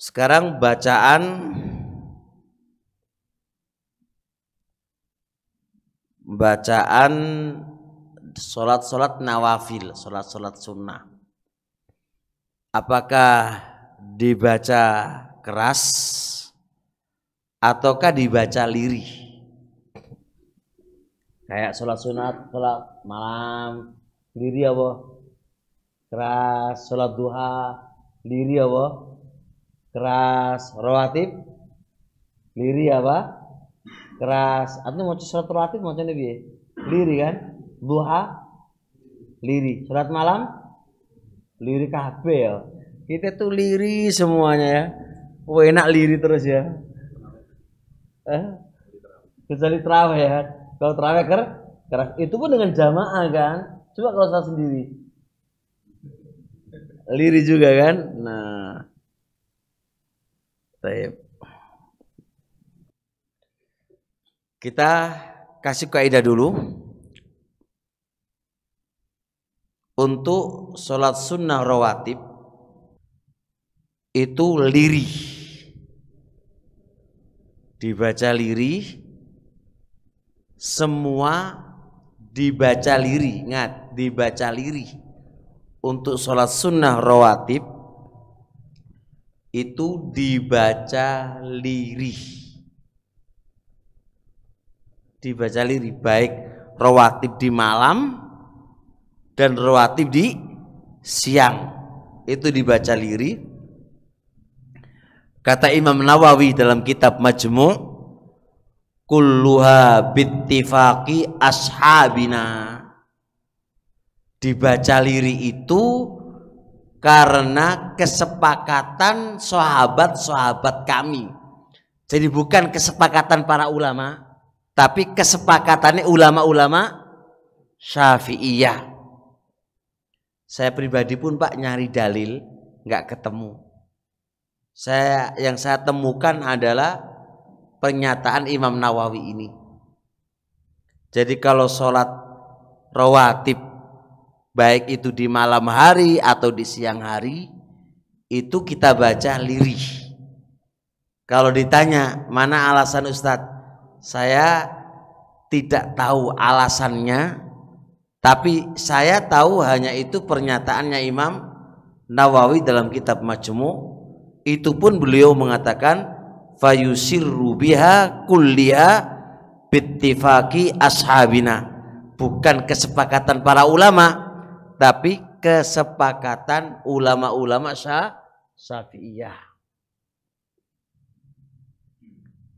Sekarang bacaan sholat nawafil, sholat sunnah. Apakah dibaca keras ataukah dibaca lirih? Kayak sholat sunat, sholat malam lirih apa? Keras. Sholat duha lirih apa? Keras. Rawatib lirih apa? Keras. Atau mau sholat rawatib macam ini lirih kan? Duha lirih. Sholat malam lirih kabeh ya. Kita tuh lirih semuanya ya. Enak lirih terus ya. Kecuali terawih ya. Kalau terawih keras itu pun dengan jamaah kan. Coba kalau saya sendiri lirih juga kan. Nah, baik. Kita kasih kaidah dulu. Untuk sholat sunnah rawatib itu lirih, dibaca lirih, semua dibaca lirih. Ingat, dibaca lirih. Untuk sholat sunnah rawatib itu dibaca lirih, dibaca lirih, baik rawatib di malam dan rawatib di siang itu dibaca lirih. Kata Imam Nawawi dalam kitab Majmu', kulluha bittifaqi ashabina, dibaca lirih itu karena kesepakatan sahabat-sahabat kami. Jadi bukan kesepakatan para ulama, tapi kesepakatannya ulama-ulama Syafi'iyah. Saya pribadi pun Pak nyari dalil nggak ketemu. Yang saya temukan adalah pernyataan Imam Nawawi ini. Jadi kalau sholat rawatib baik itu di malam hari atau di siang hari itu kita baca lirih. Kalau ditanya mana alasan Ustadz, saya tidak tahu alasannya. Tapi saya tahu hanya itu pernyataannya Imam Nawawi dalam kitab Majmu'. Itu pun beliau mengatakan fayusirru biha kulliha bittifaqi ashabina. Bukan kesepakatan para ulama, tapi kesepakatan ulama-ulama Syafi'iyah.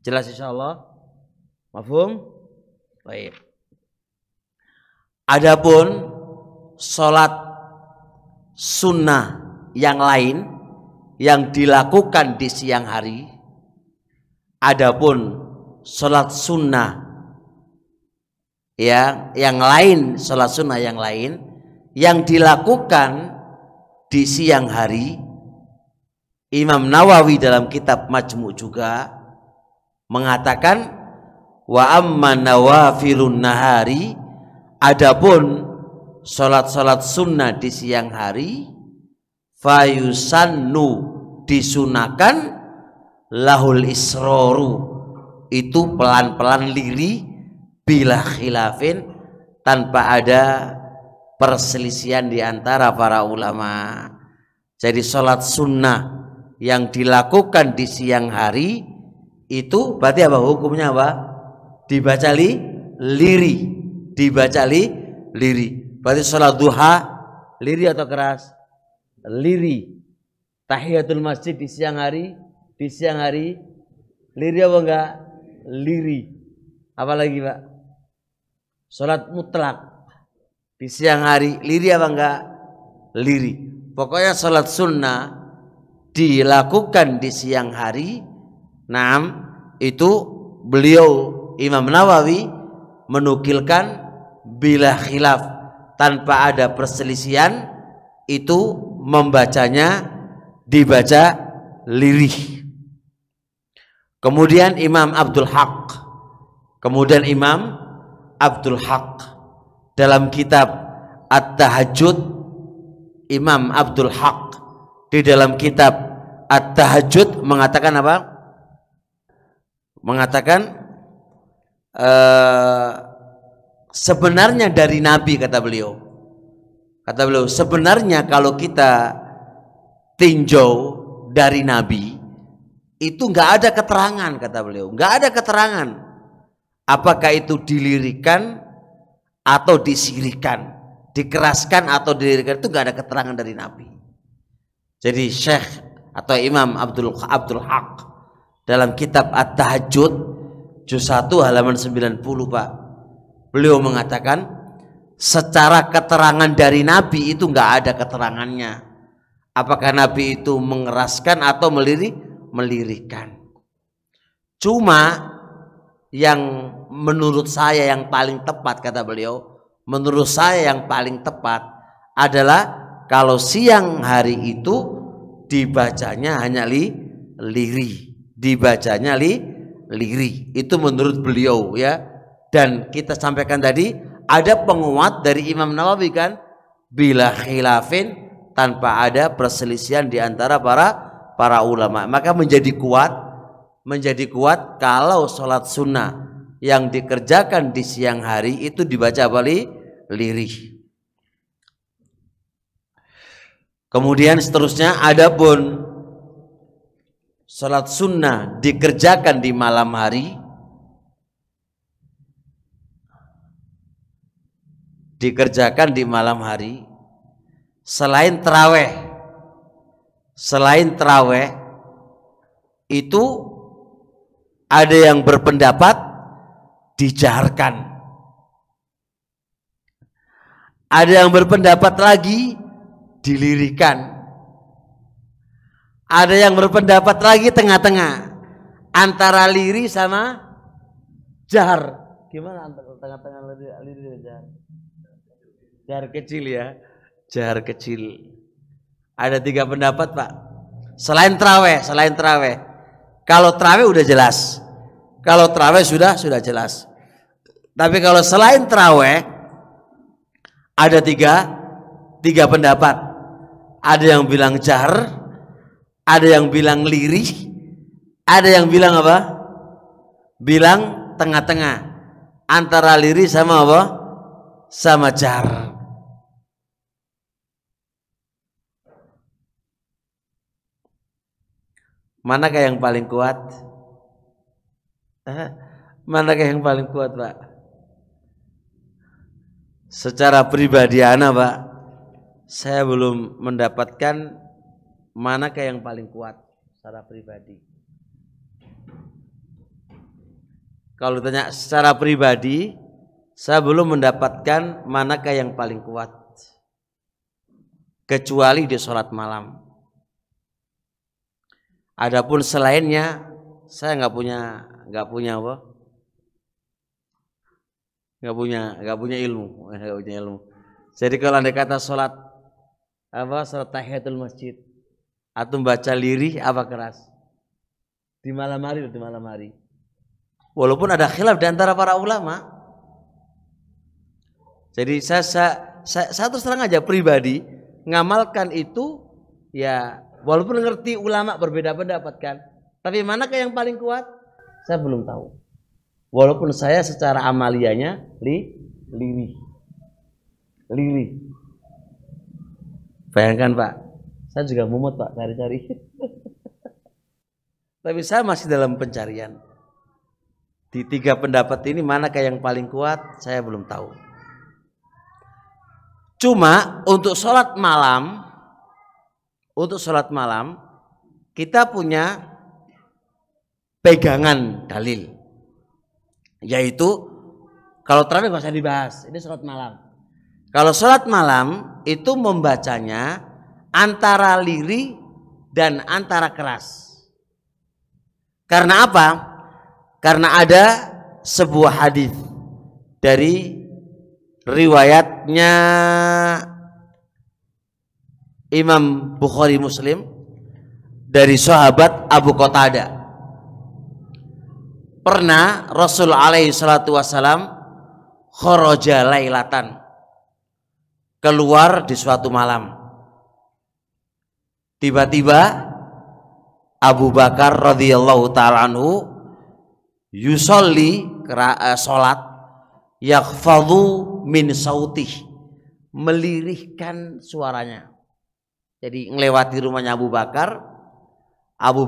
Jelas insyaallah? Mafhum? Baik. Adapun sholat sunnah yang lain yang dilakukan di siang hari, adapun sholat sunnah yang lain, sholat sunnah yang lain yang dilakukan di siang hari, Imam Nawawi dalam kitab Majmu' juga mengatakan wa amma nawafilun nahari, adapun sholat-sholat sunnah di siang hari, fayusannu disunahkan lahul isroru, itu pelan-pelan lirih, bila khilafin, tanpa ada perselisihan di antara para ulama. Jadi sholat sunnah yang dilakukan di siang hari itu berarti apa hukumnya? Apa? Dibaca lirih, dibaca lirih. Berarti sholat duha lirih atau keras? Lirih. Tahiyatul masjid di siang hari lirih apa enggak? Lirih. Apalagi Pak? Sholat mutlak di siang hari lirih apa enggak? Lirih. Pokoknya sholat sunnah dilakukan di siang hari. Itu beliau Imam Nawawi menukilkan bila khilaf, tanpa ada perselisihan, itu membacanya dibaca lirih. Kemudian Imam Abdul Haq dalam kitab At-Tahajjud, Imam Abdul Haq di dalam kitab At-Tahajjud mengatakan apa? Mengatakan sebenarnya dari Nabi, kata beliau. Kata beliau, sebenarnya kalau kita tinjau dari Nabi itu nggak ada keterangan, kata beliau, nggak ada keterangan apakah itu dilirikan atau disirikan, dikeraskan atau dilirikan, itu nggak ada keterangan dari Nabi. Jadi Syekh atau Imam Abdul Haq dalam kitab At-Tahajjud juz 1 halaman 90, Pak, beliau mengatakan secara keterangan dari Nabi itu nggak ada keterangannya apakah Nabi itu mengeraskan atau melirikan. Cuma yang menurut saya yang paling tepat, kata beliau, menurut saya yang paling tepat adalah kalau siang hari itu dibacanya hanya liri, dibacanya liri. Itu menurut beliau ya. Dan kita sampaikan tadi ada penguat dari Imam Nawawi kan, bila khilafin, tanpa ada perselisihan di antara para ulama. Maka menjadi kuat kalau sholat sunnah yang dikerjakan di siang hari itu dibaca lirih. Kemudian seterusnya, adapun sholat sunnah dikerjakan di malam hari, selain terawih itu ada yang berpendapat dijaharkan, ada yang berpendapat lagi dilirikan, ada yang berpendapat lagi tengah-tengah antara liri sama jahar. Gimana antara tengah-tengah liri dan jahar? Jahar kecil ya, jahar kecil. Ada 3 pendapat, Pak. Selain terawih. Kalau terawih udah jelas. Kalau terawih sudah jelas. Tapi kalau selain terawih ada tiga pendapat. Ada yang bilang jahar, ada yang bilang lirih, ada yang bilang apa? Bilang tengah-tengah antara lirih sama apa? Sama jahar. Manakah yang paling kuat? Manakah yang paling kuat, Pak? Secara pribadi ana, Pak, saya belum mendapatkan manakah yang paling kuat secara pribadi. Kalau ditanya secara pribadi, saya belum mendapatkan manakah yang paling kuat, kecuali di sholat malam. Adapun selainnya saya nggak punya apa? Nggak punya ilmu. Jadi kalau anda kata sholat tahiyatul masjid atau baca lirih apa keras di malam hari. Walaupun ada khilaf di antara para ulama. Jadi saya terus terang aja pribadi ngamalkan itu ya. Walaupun ngerti ulama berbeda pendapat kan, tapi manakah yang paling kuat? Saya belum tahu. Walaupun saya secara amaliyanya lirih. Bayangkan, Pak, saya juga mumet, Pak, cari-cari. Tapi saya masih dalam pencarian. Di 3 pendapat ini manakah yang paling kuat? Saya belum tahu. Cuma untuk sholat malam kita punya pegangan dalil, yaitu kalau tarawih nggak usah dibahas, ini sholat malam. Kalau sholat malam itu membacanya antara lirih dan antara keras. Karena apa? Karena ada sebuah hadis dari riwayatnya Imam Bukhari Muslim dari sahabat Abu Qatadah. Pernah Rasul alaihi salatu wassalam kharaja lailatan, keluar di suatu malam. Tiba-tiba Abu Bakar radhiyallahu ta'ala anhu yusolli salat yakhfadhu min sautih, melirihkan suaranya. Jadi ngelewati rumahnya Abu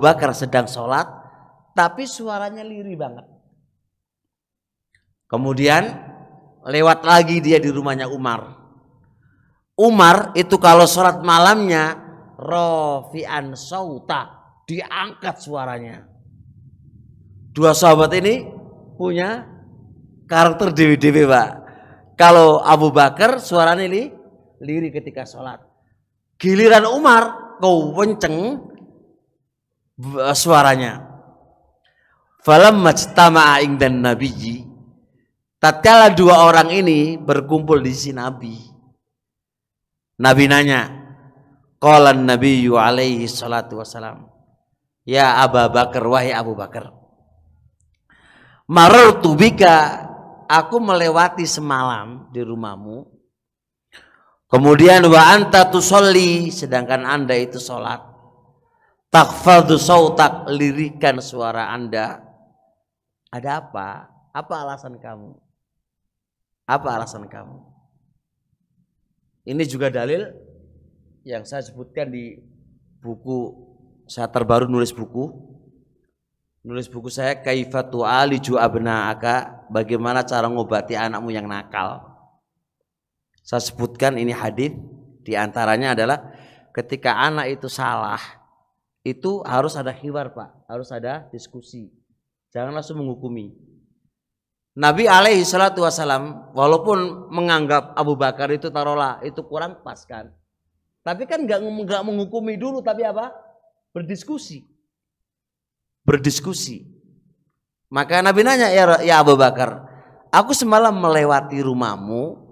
Bakar sedang sholat tapi suaranya lirih banget. Kemudian lewat lagi dia di rumahnya Umar itu kalau sholat malamnya rafi'an sauta, diangkat suaranya. Dua sahabat ini punya karakter dewi-dewi, Pak. Kalau Abu Bakar suaranya lirih ketika sholat. Giliran Umar kau kenceng suaranya. Falamma ijtama'a indan nabiyyi, tatkala dua orang ini berkumpul di sisi Nabi. Nabi nanya, qala an-nabiyyu alaihi salatu wassalam, ya Abu Bakar, wahai Abu Bakar, marartu bika, aku melewati semalam di rumahmu. Kemudian wa anta tusolli, sedangkan anda itu sholat. Takhfadhu sautak, lirikan suara anda. Ada apa? Apa alasan kamu? Apa alasan kamu? Ini juga dalil yang saya sebutkan di buku saya terbaru, nulis buku saya Kaifatu aliju abna'aka, bagaimana cara ngobati anakmu yang nakal. Saya sebutkan ini hadis, diantaranya adalah ketika anak itu salah itu harus ada hiwar, Pak, harus ada diskusi, jangan langsung menghukumi. Nabi alaihi salatu wassalam walaupun menganggap Abu Bakar itu taruhlah itu kurang pas kan, tapi kan nggak menghukumi dulu, tapi apa? Berdiskusi. Maka Nabi nanya, ya Abu Bakar, aku semalam melewati rumahmu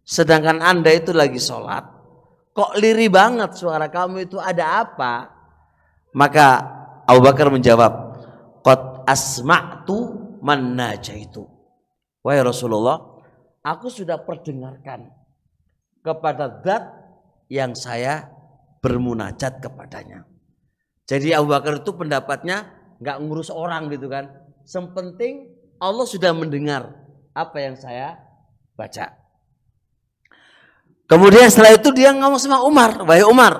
sedangkan anda itu lagi sholat, kok lirih banget suara kamu itu, ada apa? Maka Abu Bakar menjawab, qad asma'tu man najaitu, wahai Rasulullah, aku sudah perdengarkan kepada zat yang saya bermunajat kepadanya. Jadi Abu Bakar itu pendapatnya nggak ngurus orang gitu kan, sepenting Allah sudah mendengar apa yang saya baca. Kemudian setelah itu dia ngomong sama Umar, wahai Umar,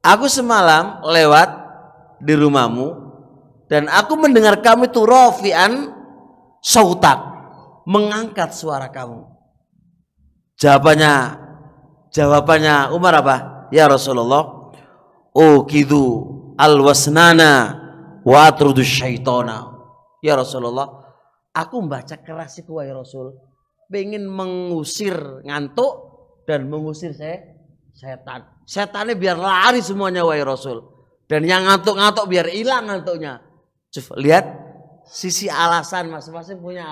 aku semalam lewat di rumahmu dan aku mendengar kamu itu rafi'an sautak, mengangkat suara kamu. Jawabannya Umar apa? Ya Rasulullah, ukidu alwasnana wa atrudu syaitona. Ya Rasulullah, aku membaca keras itu wahai Rasul, pengen mengusir ngantuk dan mengusir setan. Setannya biar lari semuanya wahai Rasul. Dan yang ngantuk-ngantuk biar hilang ngantuknya. Coba lihat sisi alasan, masing-masing punya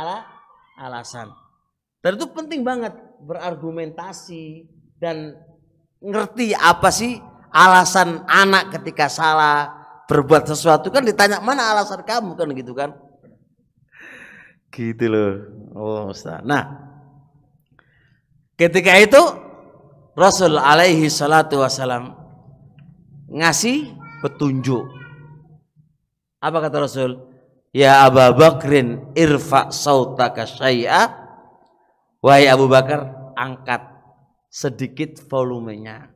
alasan. Dan itu penting banget berargumentasi dan ngerti apa sih alasan anak ketika salah berbuat sesuatu, kan ditanya mana alasan kamu kan gitu kan. Gitu loh. Oh, Ustaz. Nah, ketika itu Rasul alaihi salatu wassalam ngasih petunjuk. Apa kata Rasul? Ya Abu Bakrin irfa sautaka syai'a, wahai Abu Bakar, angkat sedikit volumenya.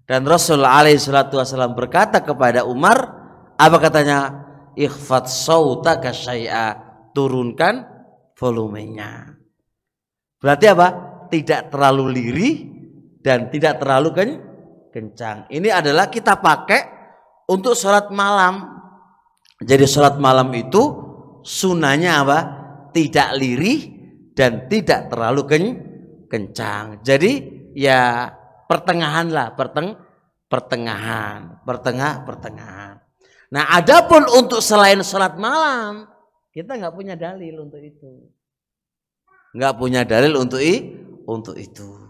Dan Rasul alaihi salatu wassalam berkata kepada Umar, apa katanya? Ikhfat sautaka syai'a, turunkan volumenya. Berarti apa? Tidak terlalu lirih dan tidak terlalu kencang. Ini adalah kita pakai untuk sholat malam. Jadi sholat malam itu sunahnya apa? Tidak lirih dan tidak terlalu kencang. Jadi ya pertengahan lah, pertengahan. Nah, adapun untuk selain sholat malam, kita nggak punya dalil untuk itu. Nggak punya dalil untuk itu.